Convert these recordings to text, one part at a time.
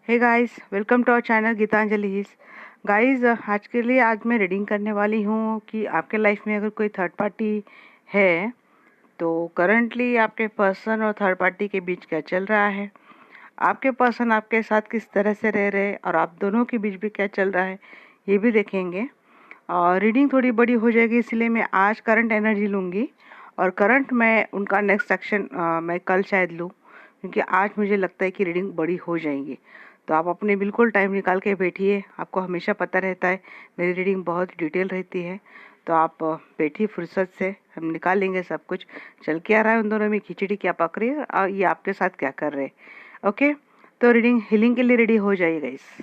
Hey guys, welcome to our channel Geetanjali. Guys, आज मैं reading करने वाली हूँ कि आपके लाइफ में अगर कोई थर्ड पार्टी है तो करंटली आपके पर्सन और थर्ड पार्टी के बीच क्या चल रहा है, आपके पर्सन आपके साथ किस तरह से रह रहे हैं और आप दोनों के बीच भी क्या चल रहा है ये भी देखेंगे। और रीडिंग थोड़ी बड़ी हो जाएगी, इसलिए मैं आज करंट एनर्जी लूँगी और करंट मैं उनका नेक्स्ट सेक्शन मैं कल शायद लूँ, क्योंकि आज मुझे लगता है कि रीडिंग बड़ी हो जाएंगी। तो आप अपने बिल्कुल टाइम निकाल के बैठिए। आपको हमेशा पता रहता है मेरी रीडिंग बहुत डिटेल रहती है, तो आप बैठिए फुर्सत से, हम निकाल लेंगे सब कुछ। चल के आ रहा है उन दोनों में खिचड़ी क्या पक रही है और ये आपके साथ क्या कर रहे हैं। ओके, तो रीडिंग हीलिंग के लिए रेडी हो जाइएगा इस।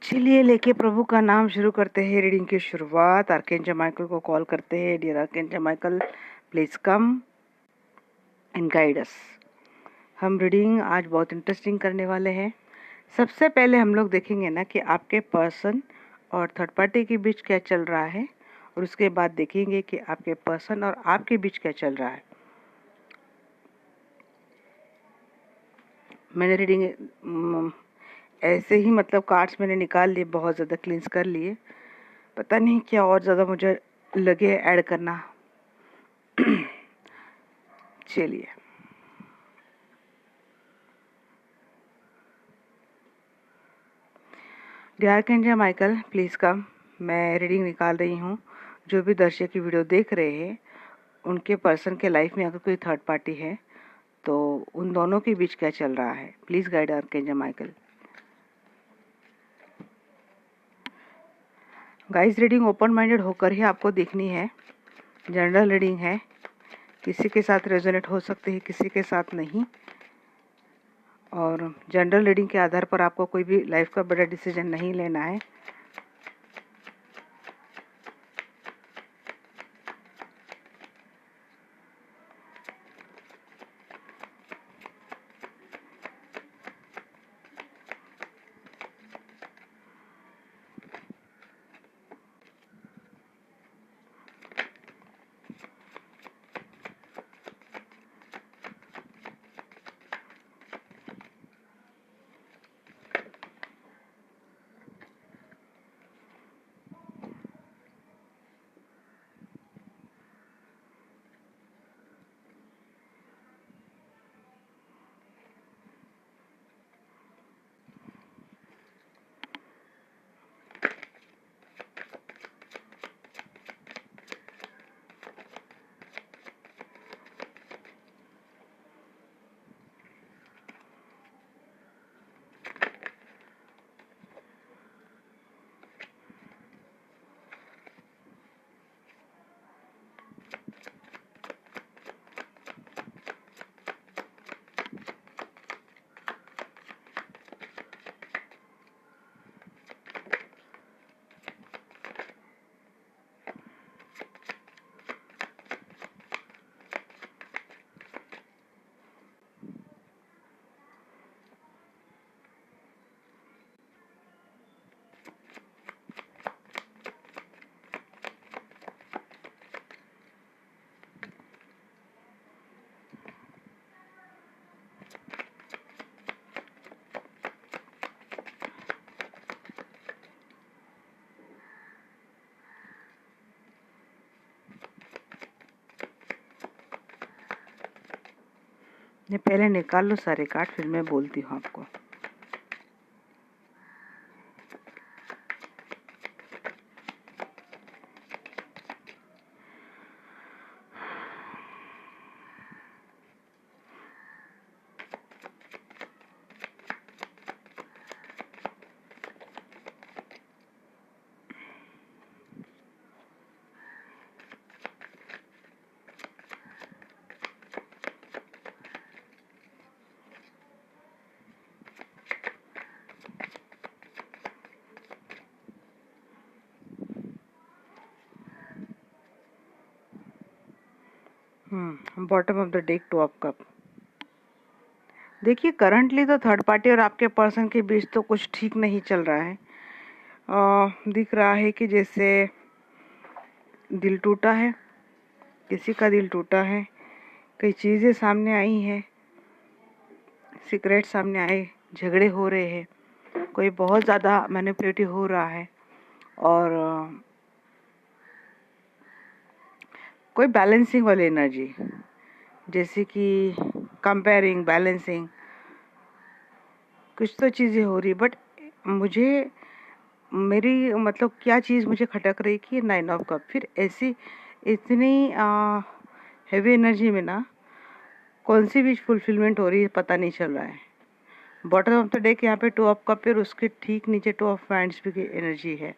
चलिए लेके प्रभु का नाम शुरू करते हैं रीडिंग की शुरुआत। आर्कएंजल माइकल को कॉल करते हैं। Dear archangel Michael, please come and guide us. हम रीडिंग आज बहुत इंटरेस्टिंग करने वाले हैं। सबसे पहले हम लोग देखेंगे ना कि आपके पर्सन और थर्ड पार्टी के बीच क्या चल रहा है, और उसके बाद देखेंगे कि आपके पर्सन और आपके बीच क्या चल रहा है। मैंने रीडिंग ऐसे ही मतलब कार्ड्स मैंने निकाल लिए, बहुत ज़्यादा क्लींस कर लिए। पता नहीं क्या और ज़्यादा मुझे लगे ऐड करना। चलिए, dear archangel Michael, please come. मैं रीडिंग निकाल रही हूँ। जो भी दर्शक की वीडियो देख रहे हैं, उनके पर्सन के लाइफ में अगर कोई थर्ड पार्टी है तो उन दोनों के बीच क्या चल रहा है। Please guide archangel Michael. Guys, reading open minded होकर ही आपको देखनी है। जनरल रीडिंग है, किसी के साथ रेजोनेट हो सकती है, किसी के साथ नहीं। और जनरल रीडिंग के आधार पर आपको कोई भी लाइफ का बड़ा डिसीजन नहीं लेना है। ये पहले निकाल लो सारे कार्ड, फिर मैं बोलती हूँ आपको। Bottom of the deck, two of cup. देखिए करंटली तो थर्ड पार्टी और आपके पर्सन के बीच तो कुछ ठीक नहीं चल रहा है। दिख रहा है कि जैसे दिल टूटा है, किसी का दिल टूटा है, कई चीज़ें सामने आई हैं, सीक्रेट सामने आए, झगड़े हो रहे हैं, कोई बहुत ज़्यादा मैनिपुलेटिव हो रहा है और कोई बैलेंसिंग वाली एनर्जी, जैसे कि कंपेयरिंग, बैलेंसिंग, कुछ तो चीज़ें हो रही। बट मुझे मेरी मतलब क्या चीज़ मुझे खटक रही कि 9 ऑफ कप, फिर ऐसी इतनी हैवी एनर्जी में ना कौन सी विश फुलफिलमेंट हो रही है पता नहीं चल रहा है। बॉटम ऑफ द डेक यहाँ पे 2 ऑफ कप, फिर उसके ठीक नीचे 2 ऑफ वांड्स की एनर्जी है।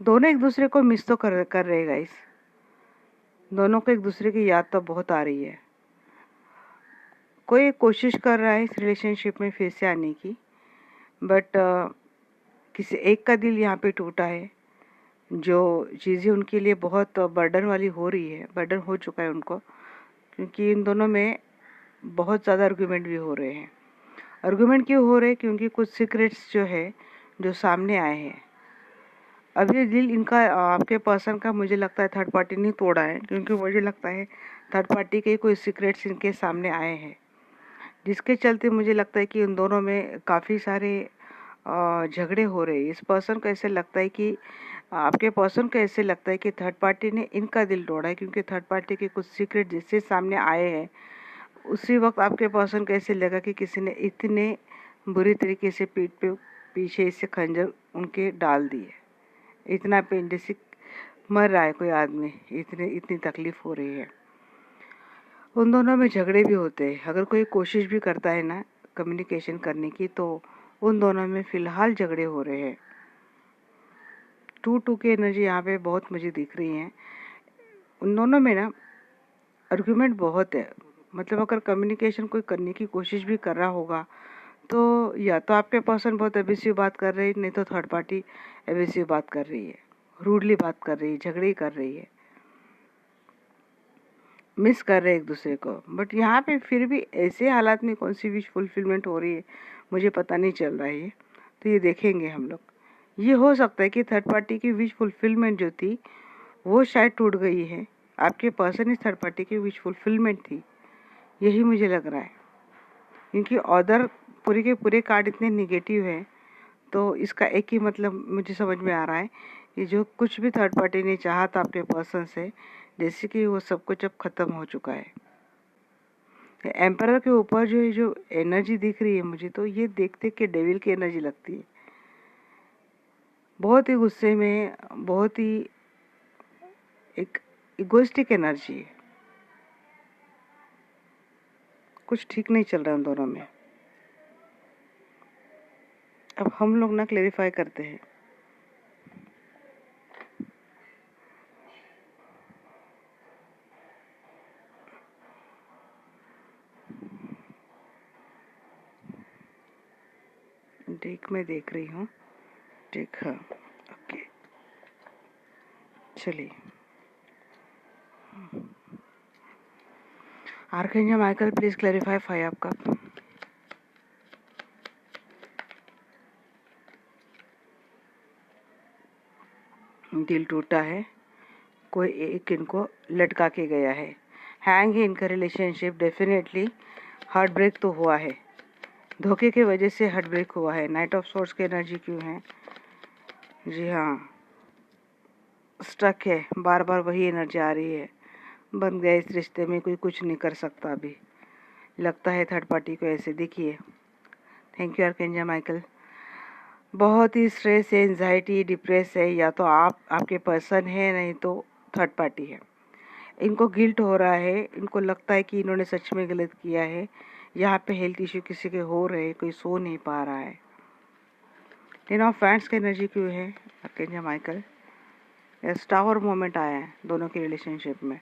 दोनों एक दूसरे को मिस तो कर रहे हैं गाइस, दोनों को एक दूसरे की याद तो बहुत आ रही है। कोई कोशिश कर रहा है इस रिलेशनशिप में फिर से आने की, बट किसी एक का दिल यहाँ पे टूटा है। जो चीज़ें उनके लिए बहुत बर्डन वाली हो रही है, बर्डन हो चुका है उनको, क्योंकि इन दोनों में बहुत ज़्यादा आर्गुमेंट भी हो रहे हैं। आर्गुमेंट क्यों हो रहे हैं? क्योंकि कुछ सीक्रेट्स जो है जो सामने आए हैं। अभी दिल इनका आपके पर्सन का मुझे लगता है थर्ड पार्टी ने तोड़ा है, क्योंकि मुझे लगता है थर्ड पार्टी के कोई सीक्रेट्स इनके सामने आए हैं, जिसके चलते मुझे लगता है कि उन दोनों में काफ़ी सारे झगड़े हो रहे हैं। इस पर्सन को ऐसे लगता है कि आपके पर्सन को ऐसे लगता है कि थर्ड पार्टी ने इनका दिल तोड़ा है, क्योंकि थर्ड पार्टी के कुछ सीक्रेट जिससे सामने आए हैं। उसी वक्त आपके पर्सन को ऐसे लगा कि किसी ने इतने बुरी तरीके से पीठ पे पीछे इससे खंजर उनके डाल दिए, इतना पेन, जैसे मर रहा है कोई आदमी, इतनी तकलीफ हो रही है। उन दोनों में झगड़े भी होते हैं। अगर कोई कोशिश भी करता है ना कम्युनिकेशन करने की, तो उन दोनों में फिलहाल झगड़े हो रहे हैं। 2-2 की एनर्जी यहाँ पे बहुत मुझे दिख रही है। उन दोनों में ना आर्गुमेंट बहुत है। मतलब अगर कम्युनिकेशन कोई करने की कोशिश भी कर रहा होगा, तो या तो आपके पर्सन बहुत एब्यूसिव बात कर रही है, नहीं तो थर्ड पार्टी एब्यूसिव बात कर रही है, रूडली बात कर रही है, झगड़े कर रही है, मिस कर रहे हैं एक दूसरे को। बट यहाँ पे फिर भी ऐसे हालात में कौन सी विश फुलफिलमेंट हो रही है मुझे पता नहीं चल रहा है। तो ये देखेंगे हम लोग। ये हो सकता है कि थर्ड पार्टी की विश फुलफिलमेंट जो थी वो शायद टूट गई है। आपके पर्सन इस थर्ड पार्टी की विश फुलफिलमेंट थी, यही मुझे लग रहा है, क्योंकि ऑर्डर पूरे के पूरे कार्ड इतने निगेटिव हैं। तो इसका एक ही मतलब मुझे समझ में आ रहा है कि जो कुछ भी थर्ड पार्टी ने चाहा था आपके पर्सन से, जैसे कि वो सब कुछ अब ख़त्म हो चुका है। एम्परर के ऊपर जो एनर्जी दिख रही है मुझे, तो ये देख देख के डेविल की एनर्जी लगती है। बहुत ही गुस्से में, बहुत ही एक इगोइस्टिक एनर्जी है। कुछ ठीक नहीं चल रहा है उन दोनों में। अब हम लोग ना क्लेरिफाई करते हैं। डेक में देख रही हूँ, डेक, हाँ, ओके, चलिए। Archangel Michael, please clarify 5 of cup. दिल टूटा है, कोई एक इनको लटका के गया है। हैंग है इनका रिलेशनशिप, डेफिनेटली हार्ट ब्रेक तो हुआ है, धोखे की वजह से हार्ट ब्रेक हुआ है। नाइट ऑफ सोर्स की एनर्जी क्यों है? जी हाँ, स्टक है, बार बार वही एनर्जी आ रही है। बन गया इस रिश्ते में, कोई कुछ नहीं कर सकता अभी, लगता है थर्ड पार्टी को ऐसे। देखिए, थैंक यू आर्कएंजल माइकल। बहुत ही स्ट्रेस है, एंजाइटी, डिप्रेस है, या तो आप आपके पर्सन है, नहीं तो थर्ड पार्टी है। इनको गिल्ट हो रहा है, इनको लगता है कि इन्होंने सच में गलत किया है। यहाँ पे हेल्थ इश्यू किसी के हो रहे हैं, कोई सो नहीं पा रहा है। 10 ऑफ वांड्स की एनर्जी क्यों है archangel Michael? Yes, tower moment आया है दोनों के रिलेशनशिप में,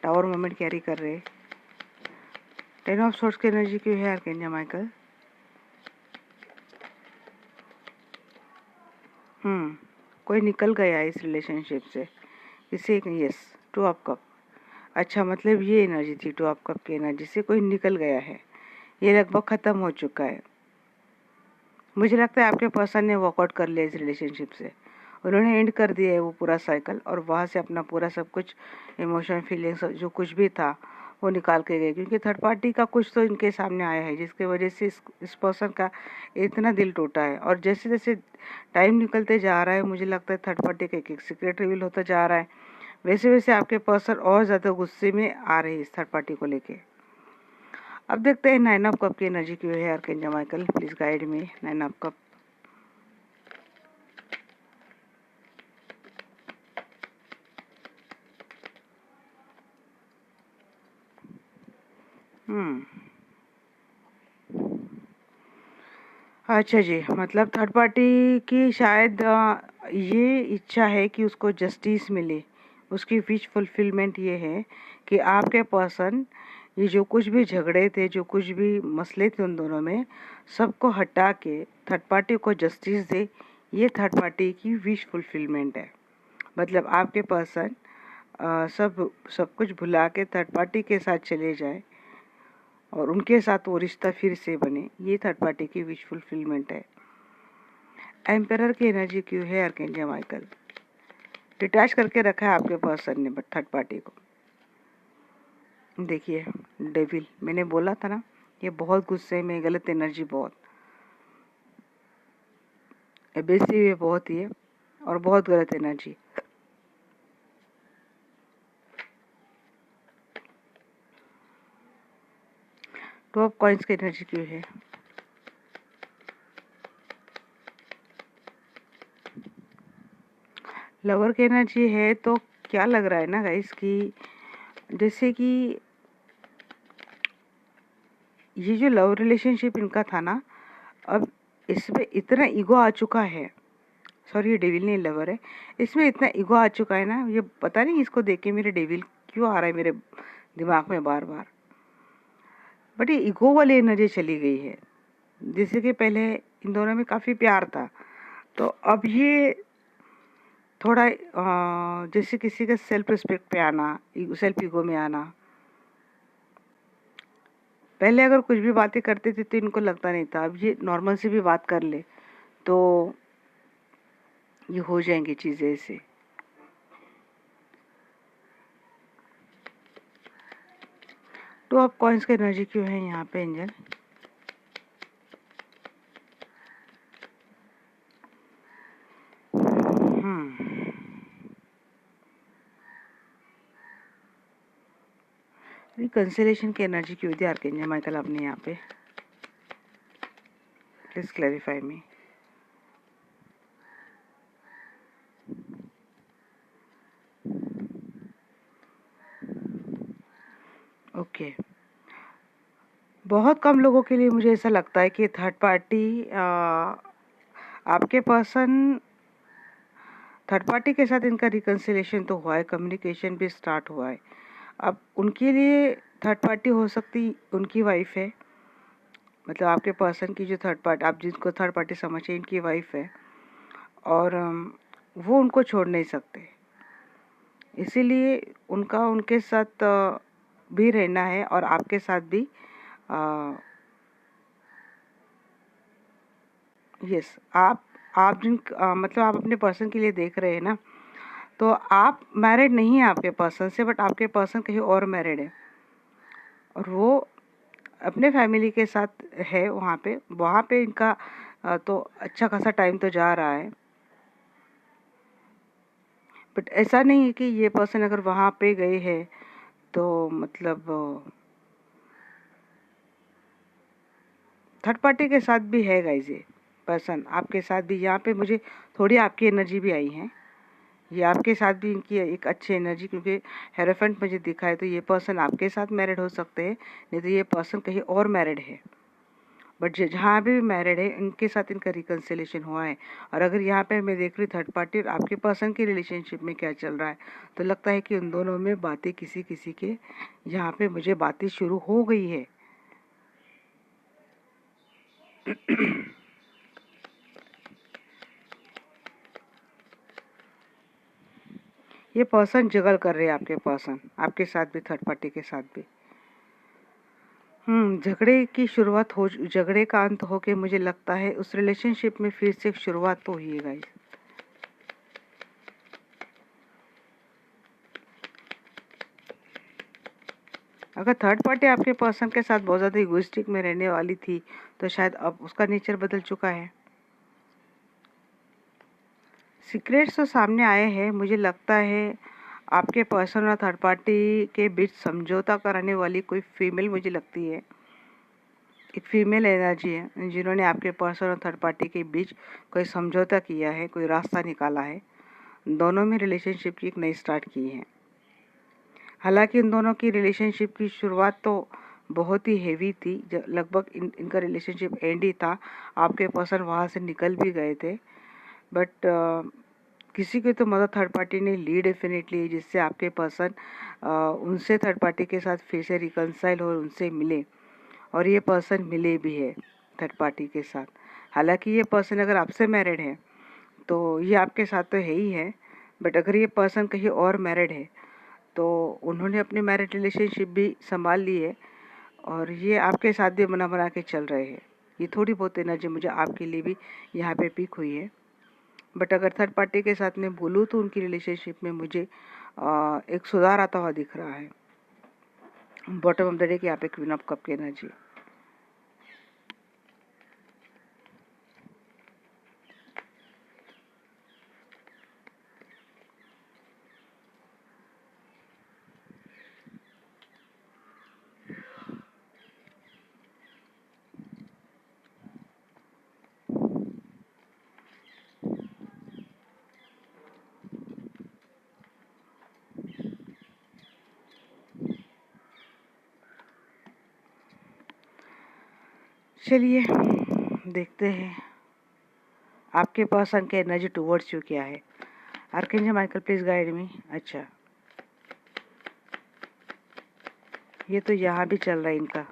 टावर मोमेंट कैरी कर रहे हैं। 10 ऑफ सोर्स की एनर्जी क्यों है आर्कएंजल माइकल? कोई निकल गया है इस रिलेशनशिप से, किसी यस 2 ऑफ कप। अच्छा, मतलब ये एनर्जी थी 2 ऑफ कप की एनर्जी से कोई निकल गया है, ये लगभग ख़त्म हो चुका है। मुझे लगता है आपके पर्सन ने वॉकआउट कर लिया इस रिलेशनशिप से, उन्होंने एंड कर दिया है वो पूरा साइकिल, और वहाँ से अपना पूरा सब कुछ इमोशन फीलिंग्स जो कुछ भी था वो निकाल के गए, क्योंकि थर्ड पार्टी का कुछ तो इनके सामने आया है जिसकी वजह से इस पर्सन का इतना दिल टूटा है। और जैसे जैसे टाइम निकलते जा रहा है मुझे लगता है थर्ड पार्टी का एक सीक्रेट रिवील होता जा रहा है, वैसे वैसे आपके पर्सन और ज़्यादा गुस्से में आ रहे हैं इस थर्ड पार्टी को लेके। अब देखते हैं 9 ऑफ कप की एनर्जी क्यों है archangel Michael, please guide me. 9 of cup, अच्छा जी, मतलब थर्ड पार्टी की शायद ये इच्छा है कि उसको जस्टिस मिले, उसकी विश फुलफिलमेंट ये है कि आपके पर्सन ये जो कुछ भी झगड़े थे, जो कुछ भी मसले थे उन दोनों में, सबको हटा के थर्ड पार्टी को जस्टिस दे। ये थर्ड पार्टी की विश फुलफिलमेंट है। मतलब आपके पर्सन सब सब कुछ भुला के थर्ड पार्टी के साथ चले जाए और उनके साथ वो रिश्ता फिर से बने, ये थर्ड पार्टी की विश फुलफिलमेंट है। एम्परर की एनर्जी क्यों है आर्कएंजल माइकल, डिटैच करके रखा है आपके पर्सन ने बट थर्ड पार्टी को। देखिए डेविल, मैंने बोला था ना ये बहुत गुस्से में, गलत एनर्जी बहुत एब्रेसिव है, बहुत ही है और बहुत गलत एनर्जी। टू ऑफ कॉइंस की एनर्जी क्यों है, लवर की एनर्जी है। तो क्या लग रहा है ना गाइस कि जैसे कि ये जो लव रिलेशनशिप इनका था ना, अब इसमें इतना ईगो आ चुका है, सॉरी ये डेविल नहीं लवर है, इसमें इतना ईगो आ चुका है ना, ये पता नहीं इसको देख के मेरे डेविल क्यों आ रहा है मेरे दिमाग में बार बार, बट ये ईगो वाली एनर्जी चली गई है। जैसे कि पहले इन दोनों में काफ़ी प्यार था, तो अब ये थोड़ा जैसे किसी का सेल्फ रिस्पेक्ट पे आना, सेल्फ ईगो में आना। पहले अगर कुछ भी बातें करते थे तो इनको लगता नहीं था, अब ये नॉर्मल से भी बात कर ले तो ये हो जाएंगी चीज़ें ऐसे। टू ऑफ कॉइंस की एनर्जी क्यों है यहाँ पे एंजल, रिकंसिलेशन की एनर्जी क्यों दी आर्कएंजल माइकल आपने यहाँ पे, प्लीज क्लैरिफाई मी। ओके, बहुत कम लोगों के लिए मुझे ऐसा लगता है कि थर्ड पार्टी आपके पर्सन, थर्ड पार्टी के साथ इनका रिकंसिलेशन तो हुआ है, कम्युनिकेशन भी स्टार्ट हुआ है। अब उनके लिए थर्ड पार्टी हो सकती उनकी वाइफ है, मतलब आपके पर्सन की जो थर्ड पार्टी, आप जिनको थर्ड पार्टी समझे, इनकी वाइफ है और वो उनको छोड़ नहीं सकते, इसीलिए उनका उनके साथ भी रहना है और आपके साथ भी यस आप जिन मतलब आप अपने पर्सन के लिए देख रहे हैं ना, तो आप मैरिड नहीं है आपके पर्सन से, बट आपके पर्सन कहीं और मैरिड है और वो अपने फैमिली के साथ है वहाँ पे इनका तो अच्छा खासा टाइम तो जा रहा है। बट ऐसा नहीं है कि ये पर्सन अगर वहाँ पे गए हैं तो मतलब थर्ड पार्टी के साथ भी है गाइस, ये पर्सन आपके साथ भी, यहाँ पे मुझे थोड़ी आपकी एनर्जी भी आई है, ये आपके साथ भी इनकी एक अच्छी एनर्जी, क्योंकि हेरोफेंट मुझे दिखा है, तो ये पर्सन आपके साथ मैरिड हो सकते हैं, नहीं तो ये पर्सन कहीं और मैरिड है। बट जहाँ भी मैरिड है इनके साथ इनका रिकंसिलेशन हुआ है। और अगर यहाँ पे मैं देख रही थर्ड पार्टी और आपके पर्सन की रिलेशनशिप में क्या चल रहा है, तो लगता है कि उन दोनों में बातें किसी किसी के यहाँ पे मुझे बातें शुरू हो गई है। ये पर्सन जगल कर रहे हैं, आपके पर्सन आपके साथ भी, थर्ड पार्टी के साथ भी। झगड़े की शुरुआत हो, झगड़े का अंत हो के मुझे लगता है उस रिलेशनशिप में फिर से शुरुआत तो हुई है गाइस। अगर थर्ड पार्टी आपके पर्सन के साथ बहुत ज़्यादा इगोइस्टिक में रहने वाली थी तो शायद अब उसका नेचर बदल चुका है। सीक्रेट्स तो सामने आए हैं। मुझे लगता है आपके पर्सन और थर्ड पार्टी के बीच समझौता कराने वाली कोई फीमेल मुझे लगती है। एक फीमेल एनर्जी है जिन्होंने आपके पर्सन और थर्ड पार्टी के बीच कोई समझौता किया है, कोई रास्ता निकाला है, दोनों में रिलेशनशिप की एक नई स्टार्ट की है। हालांकि इन दोनों की रिलेशनशिप की शुरुआत तो बहुत ही हेवी थी, लगभग इनका रिलेशनशिप एंड ही था। आपके पर्सन वहाँ से निकल भी गए थे, बट किसी की तो मदद थर्ड पार्टी ने ली डेफिनेटली, जिससे आपके पर्सन उनसे थर्ड पार्टी के साथ फिर से रिकंसाइल और उनसे मिले, और ये पर्सन मिले भी है थर्ड पार्टी के साथ। हालांकि ये पर्सन अगर आपसे मैरिड है तो ये आपके साथ तो है ही है, बट अगर ये पर्सन कहीं और मैरिड है तो उन्होंने अपनी मैरिड रिलेशनशिप भी संभाल ली है और ये आपके साथ भी बना बना के चल रहे हैं। ये थोड़ी बहुत एनर्जी मुझे आपके लिए भी यहाँ पे पिक हुई है। बट अगर थर्ड पार्टी के साथ मैं बोलूँ तो उनकी रिलेशनशिप में मुझे एक सुधार आता हुआ दिख रहा है। बॉटम ऑफ द डे की यहाँ पे क्वीन ऑफ कप की एनर्जी। चलिए देखते हैं आपके पर्सन के एनर्जी टुवर्ड्स यू क्या है। Archangel Michael please guide me. अच्छा, ये तो यहाँ भी चल रहा है इनका।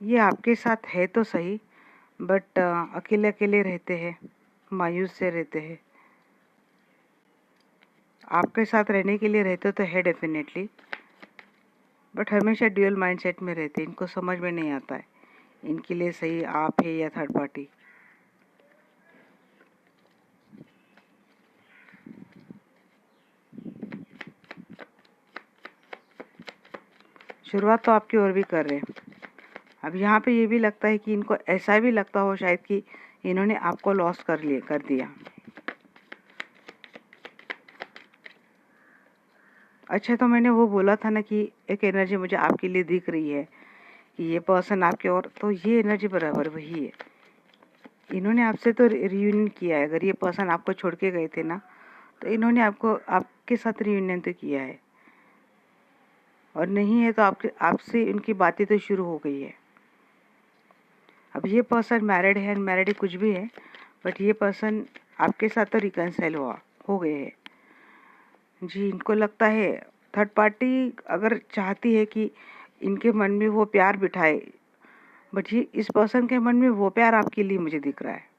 ये आपके साथ है तो सही, बट अकेले अकेले रहते हैं, मायूस से रहते हैं। आपके साथ रहने के लिए रहते तो है डेफिनेटली, बट हमेशा ड्यूअल माइंडसेट में रहते हैं। इनको समझ में नहीं आता है इनके लिए सही आप है या थर्ड पार्टी। शुरुआत तो आपकी ओर भी कर रहे हैं। अब यहाँ पे ये भी लगता है कि इनको ऐसा भी लगता हो शायद कि इन्होंने आपको लॉस कर दिया। अच्छा, तो मैंने वो बोला था ना कि एक एनर्जी मुझे आपके लिए दिख रही है कि ये पर्सन आपके, और तो ये एनर्जी बराबर वही है। इन्होंने आपसे तो रियूनियन किया है। अगर ये पर्सन आपको छोड़ के गए थे ना, तो इन्होंने आपके साथ रियूनियन तो किया है, और नहीं है तो आपसे इनकी बातें तो शुरू हो गई है। अब ये पर्सन मैरिड है, अनमैरिड है, कुछ भी है, बट ये पर्सन आपके साथ तो रिकंसाइल हो गए हैं जी। इनको लगता है थर्ड पार्टी अगर चाहती है कि इनके मन में वो प्यार बिठाए, बट ये इस पर्सन के मन में वो प्यार आपके लिए मुझे दिख रहा है।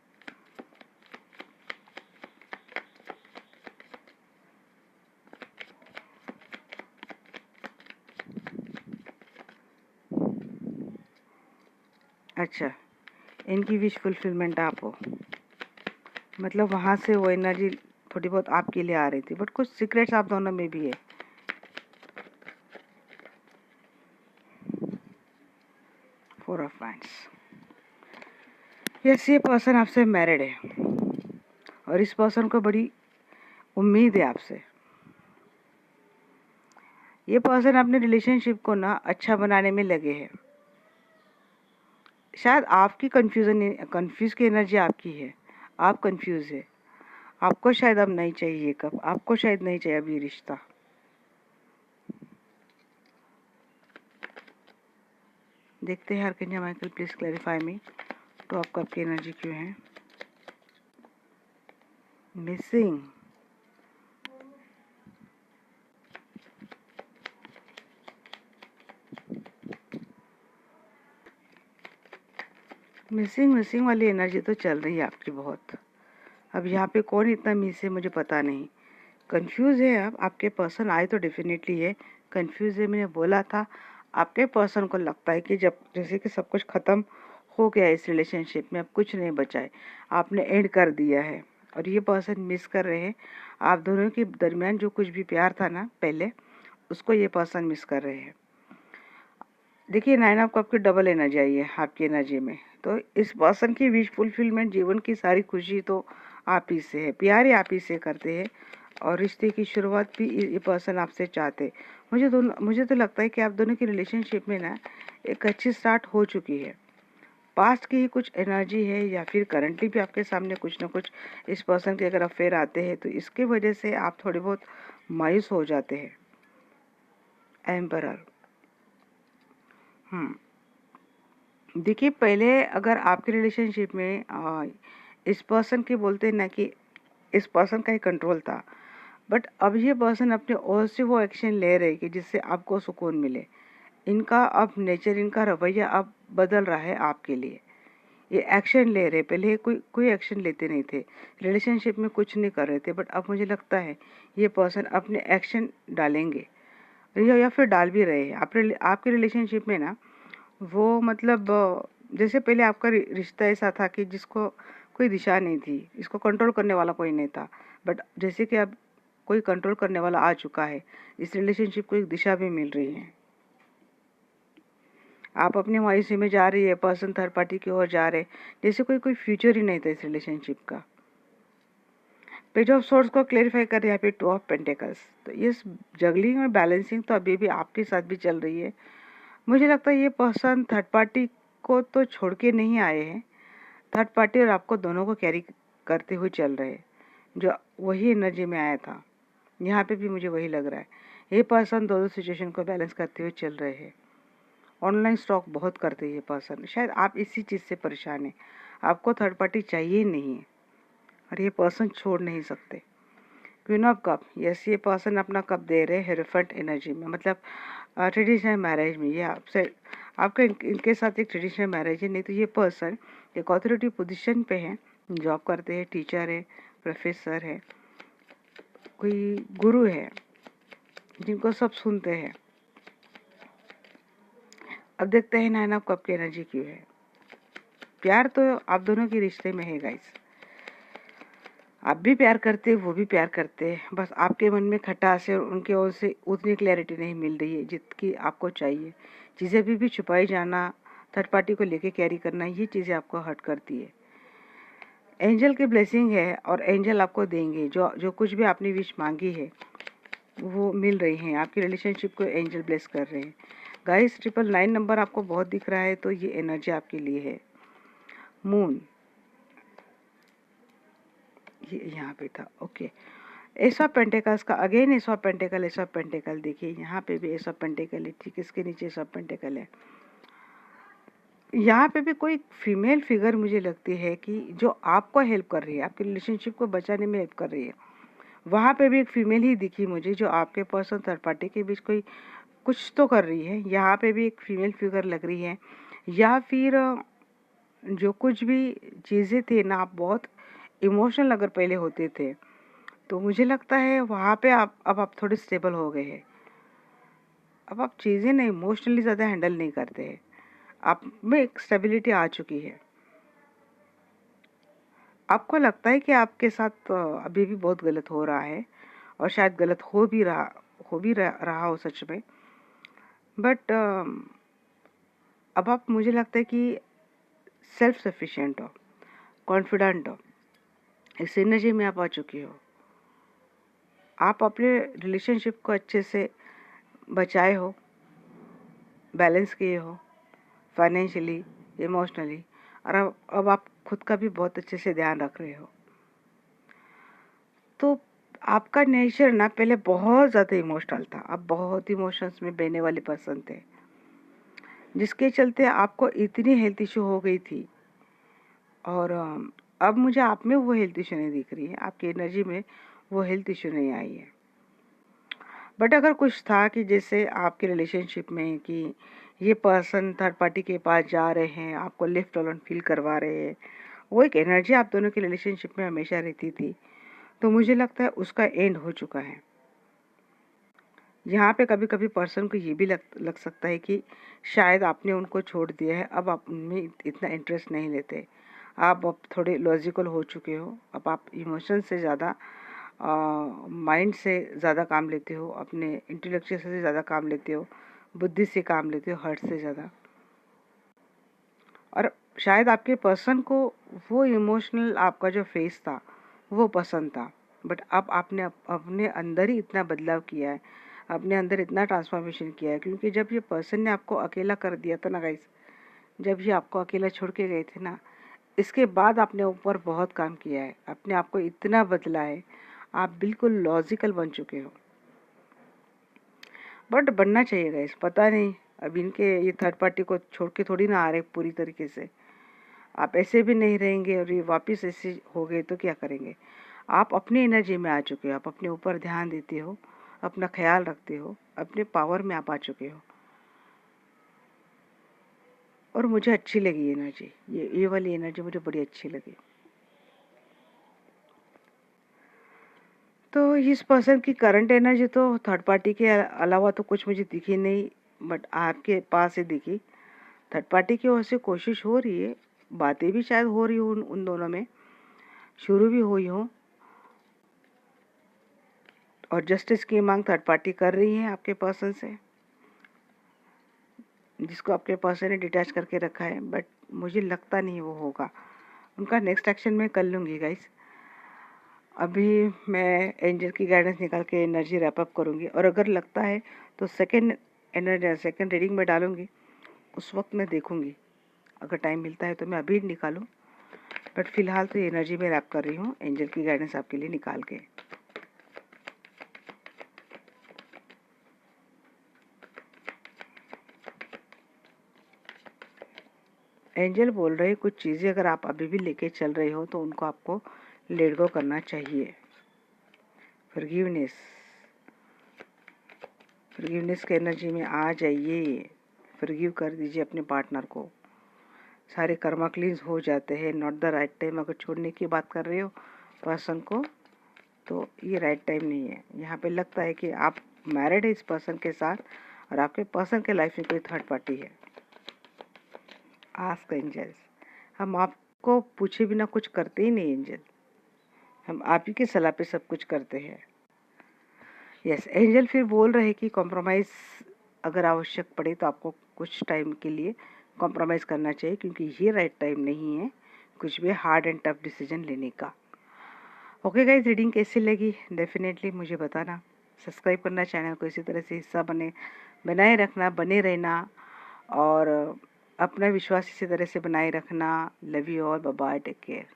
अच्छा, इनकी विश फुलफिलमेंट आप हो, मतलब वहाँ से वो एनर्जी थोड़ी बहुत आपके लिए आ रही थी, बट कुछ सीक्रेट्स आप दोनों में भी है। Four of wands. यस, ये पर्सन आपसे मैरिड है और इस पर्सन को बड़ी उम्मीद है आपसे। ये पर्सन अपने रिलेशनशिप को ना अच्छा बनाने में लगे हैं। शायद आपकी कंफ्यूज की एनर्जी आपकी है, आप कंफ्यूज है। आपको शायद अब नहीं चाहिए, कब आपको शायद नहीं चाहिए अब ये रिश्ता। देखते हैं अर्कंजा माइकल, प्लीज क्लैरिफाई मी। तो आपका आपकी एनर्जी क्यों है मिसिंग? मिसिंग वाली एनर्जी तो चल रही है आपकी बहुत। अब यहाँ पे कौन इतना मिस है मुझे पता नहीं। कंफ्यूज है आप, आपके पर्सन आए तो डेफिनेटली है, कंफ्यूज है। मैंने बोला था आपके पर्सन को लगता है कि जब जैसे कि सब कुछ खत्म हो गया इस रिलेशनशिप में, अब कुछ नहीं बचा है, आपने एंड कर दिया है और ये पर्सन मिस कर रहे हैं। आप दोनों के दरमियान जो कुछ भी प्यार था ना पहले, उसको ये पर्सन मिस कर रहे हैं। देखिए 9 ऑफ कप की डबल एनर्जी आई है आपकी एनर्जी में। तो इस पर्सन की विश फुलफिलमेंट, जीवन की सारी खुशी तो आप ही से है, प्यार ही आप ही से करते हैं और रिश्ते की शुरुआत भी ये पर्सन आपसे चाहते। मुझे तो लगता है कि आप दोनों की रिलेशनशिप में ना एक अच्छी स्टार्ट हो चुकी है। पास्ट की ही कुछ एनर्जी है या फिर करंटली भी आपके सामने कुछ ना कुछ इस पर्सन के अगर अफेयर आते हैं तो इसके वजह से आप थोड़े बहुत मायूस हो जाते हैं। एम्परर, देखिए पहले अगर आपके रिलेशनशिप में इस पर्सन के बोलते ना कि इस पर्सन का ही कंट्रोल था, बट अब ये पर्सन अपने ओर से वो एक्शन ले रहे कि जिससे आपको सुकून मिले। इनका अब नेचर, इनका रवैया अब बदल रहा है आपके लिए। ये एक्शन ले रहे, पहले कोई एक्शन लेते नहीं थे, रिलेशनशिप में कुछ नहीं कर रहे थे, बट अब मुझे लगता है ये पर्सन अपने एक्शन डालेंगे या फिर डाल भी रहे हैं। आपके रिलेशनशिप में ना वो मतलब जैसे पहले आपका रिश्ता ऐसा था कि जिसको कोई दिशा नहीं थी, इसको कंट्रोल करने वाला कोई नहीं था, बट जैसे कि अब कोई कंट्रोल करने वाला आ चुका है, इस रिलेशनशिप को एक दिशा भी मिल रही है। आप अपनी मायूसी में जा रही है, पर्सन थर्ड पार्टी की ओर जा रहे, जैसे कोई फ्यूचर ही नहीं था इस रिलेशनशिप का। पेज ऑफ सोर्स को क्लेरिफाई कर रहे हैं यहाँ पे 2 ऑफ पेंटिकल्स। तो ये जगलिंग और बैलेंसिंग तो अभी भी आपके साथ भी चल रही है। मुझे लगता है ये पर्सन थर्ड पार्टी को तो छोड़ के नहीं आए हैं, थर्ड पार्टी और आपको दोनों को कैरी करते हुए चल रहे हैं। जो वही एनर्जी में आया था यहाँ पे भी मुझे वही लग रहा है। ये पर्सन दोनों सिचुएशन को बैलेंस करते हुए चल रहे हैं। ऑनलाइन स्टॉक बहुत करते हैं ये पर्सन, शायद आप इसी चीज़ से परेशान हैं। आपको थर्ड पार्टी चाहिए नहीं है और ये पर्सन छोड़ नहीं सकते। क्वीन ऑफ कप, यस ये पर्सन अपना कप दे रहे हैं हेरोफेंट एनर्जी में, मतलब ट्रेडिशनल मैरिज में। ये आपसे आपका इनके साथ एक ट्रेडिशनल मैरिज है, नहीं तो ये पर्सन एक अथॉरिटी पोजीशन पे है, जॉब करते हैं, टीचर है, प्रोफेसर है, कोई गुरु है जिनको सब सुनते हैं। अब देखते हैं 9 ऑफ कप की एनर्जी क्यों है। प्यार तो आप दोनों के रिश्ते में है गाइस, आप भी प्यार करते हैं, वो भी प्यार करते हैं, बस आपके मन में खटास है और उनके ओर से उतनी क्लैरिटी नहीं मिल रही है जितनी आपको चाहिए। चीज़ें अभी भी छुपाई जाना, थर्ड पार्टी को लेके कैरी करना, ये चीज़ें आपको हर्ट करती है। एंजल की ब्लेसिंग है और एंजल आपको देंगे, जो कुछ भी आपने विश मांगी है वो मिल रही है। आपकी रिलेशनशिप को एंजल ब्लेस कर रहे हैं गाइस। 999 नंबर आपको बहुत दिख रहा है, तो ये एनर्जी आपके लिए है। मून, ये यहाँ पे था, ओके। एस ऑफ पेंटिकल्स का अगेन एस ऑफ पेंटिकल देखिए यहाँ पे भी एस ऑफ पेंटिकल है, ठीक इसके नीचे एस ऑफ पेंटिकल है। यहाँ पे भी कोई फीमेल फिगर मुझे लगती है कि जो आपको हेल्प कर रही है, आपके रिलेशनशिप को बचाने में हेल्प कर रही है। वहाँ पे भी एक फीमेल ही दिखी मुझे, जो आपके पर्सन थर्ड पार्टी के बीच कोई कुछ तो कर रही है। यहाँ पे भी एक फीमेल फिगर लग रही है, या फिर जो कुछ भी चीज़ें थे ना, आप बहुत इमोशनल अगर पहले होते थे, तो मुझे लगता है वहाँ पे अब आप थोड़े स्टेबल हो गए हैं। अब आप चीज़ें ना इमोशनली ज़्यादा हैंडल नहीं करते हैं, आप में एक स्टेबिलिटी आ चुकी है। आपको लगता है कि आपके साथ अभी भी बहुत गलत हो रहा है और शायद गलत हो रहा हो सच में, बट अब आप, मुझे लगता है कि सेल्फ सफिशिएंट हो, कॉन्फिडेंट हो, इस एनर्जी में आप आ चुकी हो। आप अपने रिलेशनशिप को अच्छे से बचाए हो, बैलेंस किए हो, फाइनेंशियली, इमोशनली, और अब आप खुद का भी बहुत अच्छे से ध्यान रख रहे हो। तो आपका नेचर ना पहले बहुत ज़्यादा इमोशनल था, अब बहुत इमोशंस में बहने वाले पर्सन थे। जिसके चलते आपको इतनी हेल्थ इशू हो गई थी, और अब मुझे आप में वो हेल्थ इशू नहीं दिख रही है, आपकी एनर्जी में वो हेल्थ इशू नहीं आई है। बट अगर कुछ था कि जैसे आपके रिलेशनशिप में कि ये पर्सन थर्ड पार्टी के पास जा रहे हैं, आपको लेफ्ट अलोन फील करवा रहे हैं, वो एक एनर्जी आप दोनों के रिलेशनशिप में हमेशा रहती थी, तो मुझे लगता है उसका एंड हो चुका है। यहाँ पे कभी कभी पर्सन को ये भी लग सकता है कि शायद आपने उनको छोड़ दिया है, अब आप उनमें इतना इंटरेस्ट नहीं लेते, आप अब थोड़े लॉजिकल हो चुके हो, अब आप इमोशन से ज़्यादा माइंड से ज़्यादा काम लेते हो, अपने इंटेलेक्चुअल से ज़्यादा काम लेते हो, बुद्धि से काम लेते हो, हर्ट से ज़्यादा। और शायद आपके पर्सन को वो इमोशनल आपका जो फेस था वो पसंद था, बट अब आपने अपने अंदर ही इतना बदलाव किया है, अपने अंदर इतना ट्रांसफॉर्मेशन किया है, क्योंकि जब ये पर्सन ने आपको अकेला कर दिया था ना गाइस, जब ये आपको अकेला छोड़ के गए थे ना, इसके बाद आपने ऊपर बहुत काम किया है, अपने आप को इतना बदला है, आप बिल्कुल लॉजिकल बन चुके हो। बट बनना चाहिए गाइस, पता नहीं अब इनके ये थर्ड पार्टी को छोड़ के थोड़ी ना आ रहे पूरी तरीके से, आप ऐसे भी नहीं रहेंगे और ये वापस ऐसे हो गए तो क्या करेंगे। आप अपनी एनर्जी में आ चुके हो, आप अपने ऊपर ध्यान देते हो, अपना ख्याल रखते हो, अपने पावर में आप आ चुके हो, और मुझे अच्छी लगी एनर्जी, ये वाली एनर्जी मुझे बड़ी अच्छी लगी। तो इस पर्सन की करंट एनर्जी तो थर्ड पार्टी के अलावा तो कुछ मुझे दिखी नहीं, बट आपके पास ही दिखी। थर्ड पार्टी की ओर से कोशिश हो रही है, बातें भी शायद हो रही हो उन दोनों में, शुरू भी हुई हो, और जस्टिस की मांग थर्ड पार्टी कर रही है आपके पर्सन से, जिसको आपके पर्सन ने डिटैच करके रखा है। बट मुझे लगता नहीं वो होगा, उनका नेक्स्ट एक्शन मैं कर लूँगी गाइस। अभी मैं एंजल की गाइडेंस निकाल के एनर्जी रैप अप करूँगी, और अगर लगता है तो सेकंड रीडिंग में डालूँगी, उस वक्त मैं देखूँगी, अगर टाइम मिलता है तो मैं अभी निकालूँ। बट फिलहाल तो एनर्जी में रैप कर रही हूँ एंजल की गाइडेंस आपके लिए निकाल के। एंजल बोल रहे कुछ चीज़ें अगर आप अभी भी लेके चल रहे हो तो उनको आपको लेट गो करना चाहिए। फॉरगिवनेस के एनर्जी में आ जाइए, फॉरगिव कर दीजिए अपने पार्टनर को, सारे कर्मा क्लींस हो जाते हैं। नॉट द राइट टाइम, अगर छोड़ने की बात कर रहे हो पर्सन को तो ये राइट टाइम नहीं है। यहाँ पे लगता है कि आप मैरिड है इस पर्सन के साथ, और आपके पर्सन के लाइफ में कोई थर्ड पार्टी है। आस्क एंजल्स, हम आपको पूछे बिना कुछ करते ही नहीं एंजल, हम आप ही की सलाह पे सब कुछ करते हैं। यस एंजल फिर बोल रहे कि कॉम्प्रोमाइज़ अगर आवश्यक पड़े तो आपको कुछ टाइम के लिए कॉम्प्रोमाइज़ करना चाहिए, क्योंकि ये राइट टाइम नहीं है कुछ भी हार्ड एंड टफ डिसीजन लेने का। ओके गाइज, रीडिंग कैसी लगी डेफिनेटली मुझे बताना, सब्सक्राइब करना, चैनल को इसी तरह से हिस्सा बनाए रखना, बने रहना, और अपना विश्वास इसी तरह से बनाए रखना। Love you all, bye bye, take care.